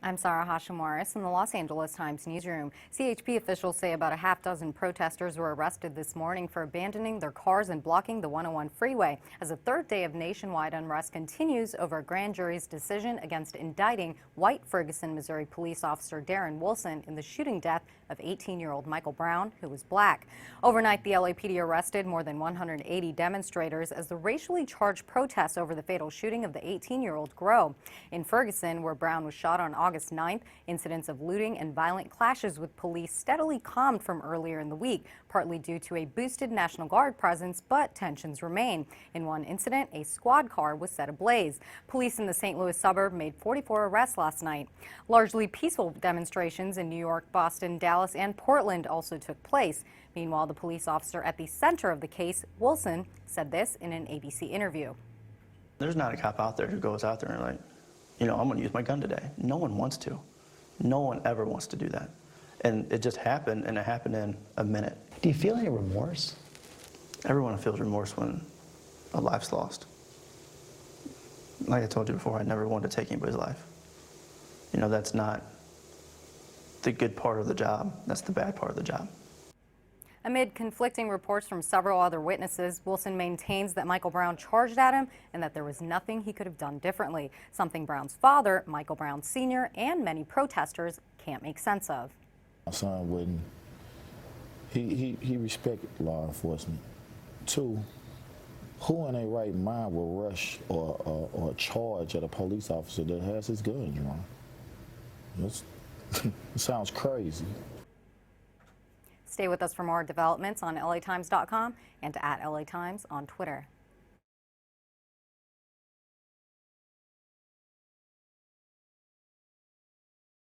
I'm Sarah Hashimoris in the Los Angeles Times newsroom. CHP officials say about a half dozen protesters were arrested this morning for abandoning their cars and blocking the 101 freeway as a third day of nationwide unrest continues over a grand jury's decision against indicting white Ferguson, Missouri police officer Darren Wilson in the shooting death of 18-year-old Michael Brown, who was black. Overnight, the LAPD arrested more than 180 demonstrators as the racially charged protests over the fatal shooting of the 18-year-old grow. In Ferguson, where Brown was shot on August 9th, incidents of looting and violent clashes with police steadily calmed from earlier in the week, partly due to a boosted National Guard presence, but tensions remain. In one incident, a squad car was set ablaze. Police in the St. Louis suburb made 44 arrests last night. Largely peaceful demonstrations in New York, Boston, Dallas, and Portland also took place. Meanwhile, the police officer at the center of the case, Wilson, said this in an ABC interview. There's not a cop out there who goes out there and like, I'm going to use my gun today. No one wants to. No one ever wants to do that. And it just happened, and it happened in a minute. Do you feel any remorse? Everyone feels remorse when a life's lost. Like I told you before, I never wanted to take anybody's life. That's not the good part of the job. That's the bad part of the job. Amid conflicting reports from several other witnesses, Wilson maintains that Michael Brown charged at him and that there was nothing he could have done differently, something Brown's father, Michael Brown Sr., and many protesters can't make sense of. My son wouldn't. He respected law enforcement. Two, who in their right mind will rush or charge at a police officer that has his gun drawn? It sounds crazy. Stay with us for more developments on LATimes.com and at LA Times on Twitter.